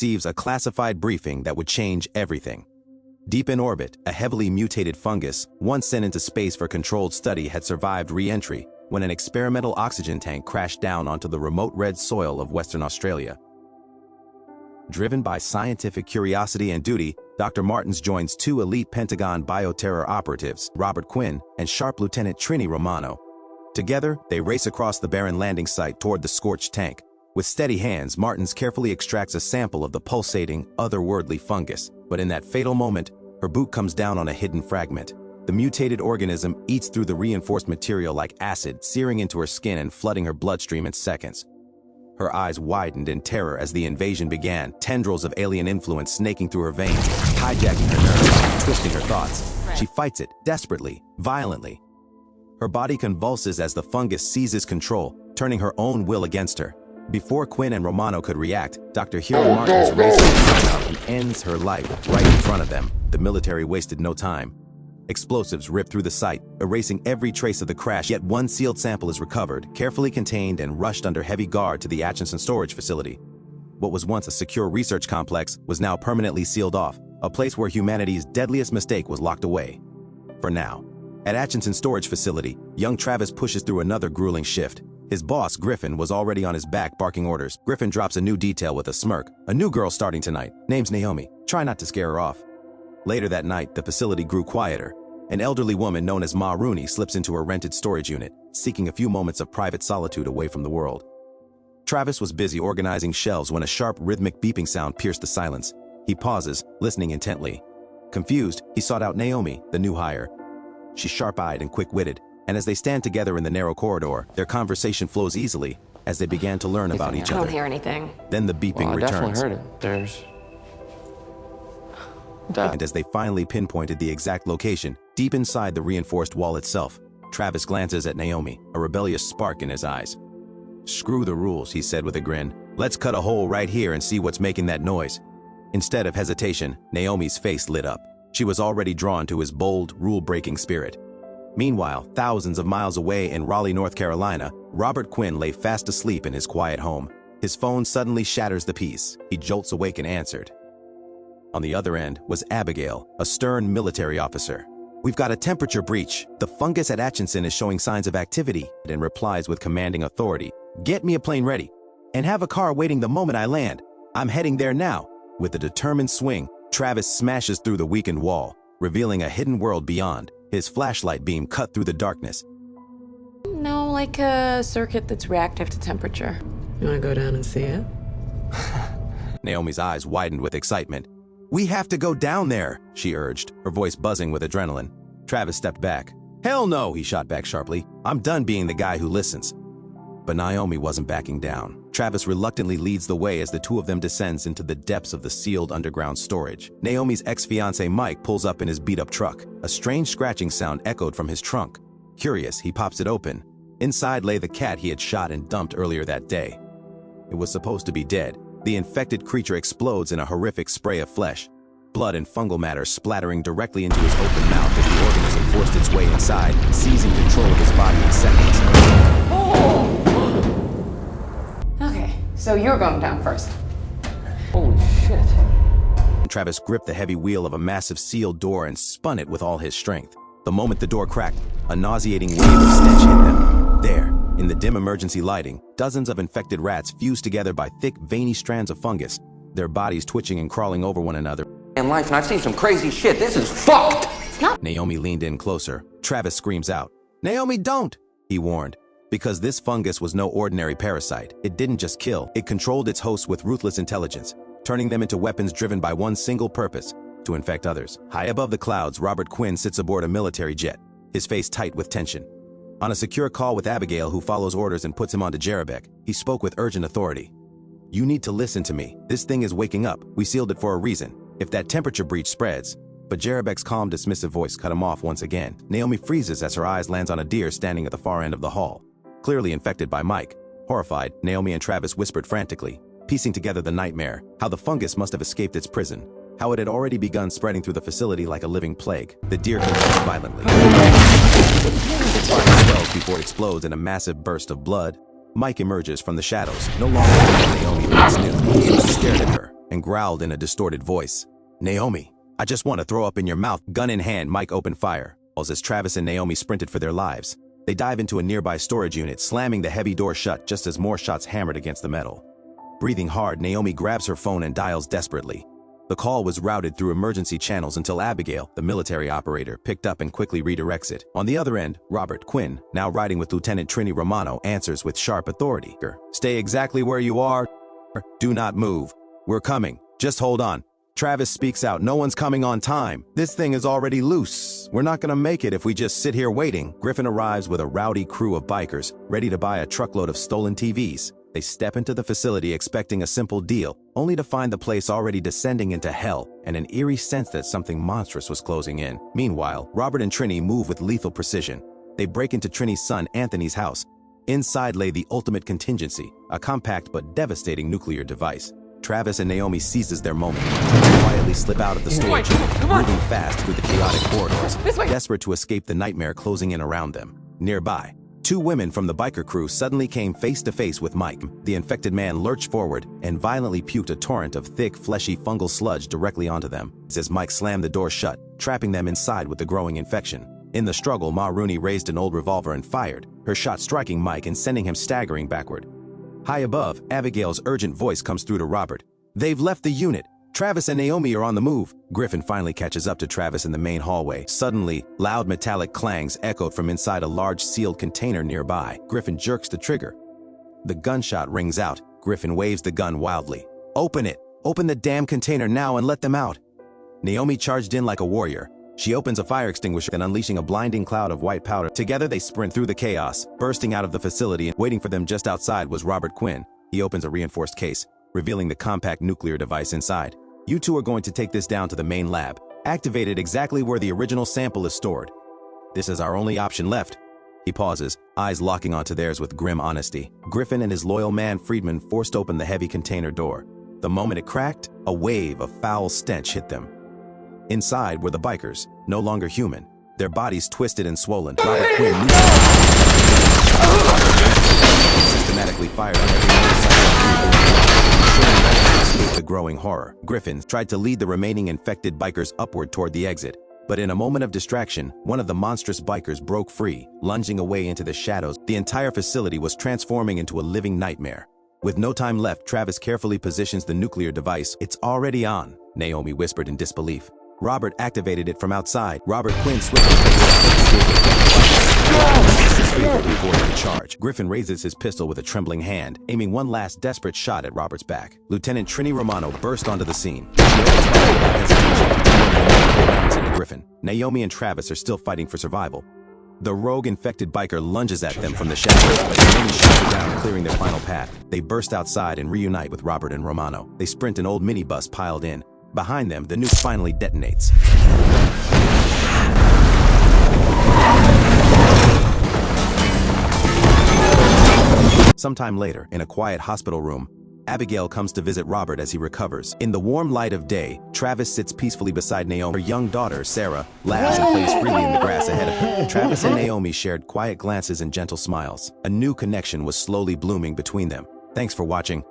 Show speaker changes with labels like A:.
A: receives a classified briefing that would change everything. Deep in orbit, a heavily mutated fungus, once sent into space for controlled study, had survived re-entry when an experimental oxygen tank crashed down onto the remote red soil of Western Australia. Driven by scientific curiosity and duty, Dr. Martins joins two elite Pentagon bioterror operatives, Robert Quinn and Sharp Lieutenant Trini Romano. Together, they race across the barren landing site toward the scorched tank. With steady hands, Martins carefully extracts a sample of the pulsating, otherworldly fungus. But in that fatal moment, her boot comes down on a hidden fragment. The mutated organism eats through the reinforced material like acid, searing into her skin and flooding her bloodstream in seconds. Her eyes widened in terror as the invasion began, tendrils of alien influence snaking through her veins, hijacking her nerves, twisting her thoughts. She fights it, desperately, violently. Her body convulses as the fungus seizes control, turning her own will against her. Before Quinn and Romano could react, Dr. Hero Martins races out and ends her life right in front of them. The military wasted no time. Explosives rip through the site, erasing every trace of the crash, yet one sealed sample is recovered, carefully contained and rushed under heavy guard to the Atchison storage facility. What was once a secure research complex was now permanently sealed off, a place where humanity's deadliest mistake was locked away. For now. At Atchison storage facility, young Travis pushes through another grueling shift. His boss, Griffin, was already on his back barking orders. Griffin drops a new detail with a smirk. A new girl starting tonight. Name's Naomi. Try not to scare her off. Later that night, the facility grew quieter. An elderly woman known as Ma Rooney slips into her rented storage unit, seeking a few moments of private solitude away from the world. Travis was busy organizing shelves when a sharp, rhythmic beeping sound pierced the silence. He pauses, listening intently. Confused, he sought out Naomi, the new hire. She's sharp-eyed and quick-witted, and as they stand together in the narrow corridor, their conversation flows easily as they began to learn about each other.
B: I don't hear anything.
A: Then the beeping returns.
C: I definitely heard it. There's...
A: And as they finally pinpointed the exact location, deep inside the reinforced wall itself, Travis glances at Naomi, a rebellious spark in his eyes. "Screw the rules," he said with a grin. "Let's cut a hole right here and see what's making that noise." Instead of hesitation, Naomi's face lit up. She was already drawn to his bold, rule-breaking spirit. Meanwhile, thousands of miles away in Raleigh, North Carolina, Robert Quinn lay fast asleep in his quiet home. His phone suddenly shatters the peace. He jolts awake and answered. On the other end was Abigail, a stern military officer. "We've got a temperature breach. The fungus at Atchison is showing signs of activity," and replies with commanding authority. "Get me a plane ready, and have a car waiting the moment I land. I'm heading there now." With a determined swing, Travis smashes through the weakened wall, revealing a hidden world beyond. His flashlight beam cut through the darkness.
B: No, like a circuit that's reactive to temperature.
D: You want to go down and see it?
A: Naomi's eyes widened with excitement. "We have to go down there," she urged, her voice buzzing with adrenaline. Travis stepped back. "Hell no," he shot back sharply. "I'm done being the guy who listens." But Naomi wasn't backing down. Travis reluctantly leads the way as the two of them descends into the depths of the sealed underground storage. Naomi's ex-fiancé Mike pulls up in his beat-up truck. A strange scratching sound echoed from his trunk. Curious, he pops it open. Inside lay the cat he had shot and dumped earlier that day. It was supposed to be dead. The infected creature explodes in a horrific spray of flesh. Blood and fungal matter splattering directly into his open mouth as the organism forced its way inside, seizing control of his body in seconds.
B: Okay, so you're going down first.
C: Holy shit.
A: Travis gripped the heavy wheel of a massive sealed door and spun it with all his strength. The moment the door cracked, a nauseating wave of stench hit them. There, in the dim emergency lighting, dozens of infected rats fused together by thick, veiny strands of fungus, their bodies twitching and crawling over one another.
C: In life, and I've seen some crazy shit. This is fucked!
A: Naomi leaned in closer. Travis screams out. "Naomi, don't!" he warned. Because this fungus was no ordinary parasite. It didn't just kill, it controlled its hosts with ruthless intelligence, turning them into weapons driven by one single purpose, to infect others. High above the clouds, Robert Quinn sits aboard a military jet, his face tight with tension. On a secure call with Abigail, who follows orders and puts him onto Jerebec, he spoke with urgent authority. "You need to listen to me. This thing is waking up. We sealed it for a reason. If that temperature breach spreads..." But Jerebec's calm, dismissive voice cut him off once again. Naomi freezes as her eyes lands on a deer standing at the far end of the hall, clearly infected by Mike. Horrified, Naomi and Travis whispered frantically, piecing together the nightmare, how the fungus must have escaped its prison, how it had already begun spreading through the facility like a living plague. The deer convulsed violently. Its fire swells before it explodes in a massive burst of blood. Mike emerges from the shadows, no longer Naomi once knew. He stared at her, and growled in a distorted voice. "Naomi, I just want to throw up in your mouth." Gun in hand, Mike opened fire. As Travis and Naomi sprinted for their lives, they dive into a nearby storage unit, slamming the heavy door shut just as more shots hammered against the metal. Breathing hard, Naomi grabs her phone and dials desperately. The call was routed through emergency channels until Abigail, the military operator, picked up and quickly redirects it. On the other end, Robert Quinn, now riding with Lieutenant Trini Romano, answers with sharp authority. "Stay exactly where you are. Do not move. We're coming. Just hold on." Travis speaks out, "No one's coming on time. This thing is already loose. We're not gonna make it if we just sit here waiting." Griffin arrives with a rowdy crew of bikers, ready to buy a truckload of stolen TVs. They step into the facility expecting a simple deal, only to find the place already descending into hell and an eerie sense that something monstrous was closing in. Meanwhile, Robert and Trini move with lethal precision. They break into Trini's son Anthony's house. Inside lay the ultimate contingency, a compact but devastating nuclear device. Travis and Naomi seizes their moment, quietly slip out of the storage unit, moving fast through the chaotic corridors, desperate to escape the nightmare closing in around them. Nearby, two women from the biker crew suddenly came face to face with Mike. The infected man lurched forward and violently puked a torrent of thick, fleshy fungal sludge directly onto them, as Mike slammed the door shut, trapping them inside with the growing infection. In the struggle, Ma Rooney raised an old revolver and fired, her shot striking Mike and sending him staggering backward. High above, Abigail's urgent voice comes through to Robert. "They've left the unit. Travis and Naomi are on the move." Griffin finally catches up to Travis in the main hallway. Suddenly, loud metallic clangs echoed from inside a large sealed container nearby. Griffin jerks the trigger. The gunshot rings out. Griffin waves the gun wildly. "Open it! Open the damn container now and let them out!" Naomi charged in like a warrior. She opens a fire extinguisher and unleashing a blinding cloud of white powder. Together they sprint through the chaos, bursting out of the facility, and waiting for them just outside was Robert Quinn. He opens a reinforced case, revealing the compact nuclear device inside. "You two are going to take this down to the main lab, activate it exactly where the original sample is stored. This is our only option left." He pauses, eyes locking onto theirs with grim honesty. Griffin and his loyal man Friedman forced open the heavy container door. The moment it cracked, a wave of foul stench hit them. Inside were the bikers, no longer human, their bodies twisted and swollen. Robert Quinn systematically fired on every motorcycle, escape the growing horror. Griffin tried to lead the remaining infected bikers upward toward the exit, but in a moment of distraction, one of the monstrous bikers broke free, lunging away into the shadows. The entire facility was transforming into a living nightmare. With no time left, Travis carefully positions the nuclear device. "It's already on," Naomi whispered in disbelief. Robert activated it from outside. Robert Quinn swiftly before the charge. Griffin raises his pistol with a trembling hand, aiming one last desperate shot at Robert's back. Lieutenant Trini Romano burst onto the scene. Griffin, Naomi and Travis are still fighting for survival. The rogue infected biker lunges at them from the shadows, but Naomi shoots her down, clearing their final path. They burst outside and reunite with Robert and Romano. They sprint an old minibus piled in. Behind them, the nuke finally detonates. Sometime later, in a quiet hospital room, Abigail comes to visit Robert as he recovers. In the warm light of day, Travis sits peacefully beside Naomi. Her young daughter, Sarah, laughs and plays freely in the grass ahead of her. Travis and Naomi shared quiet glances and gentle smiles. A new connection was slowly blooming between them. Thanks for watching.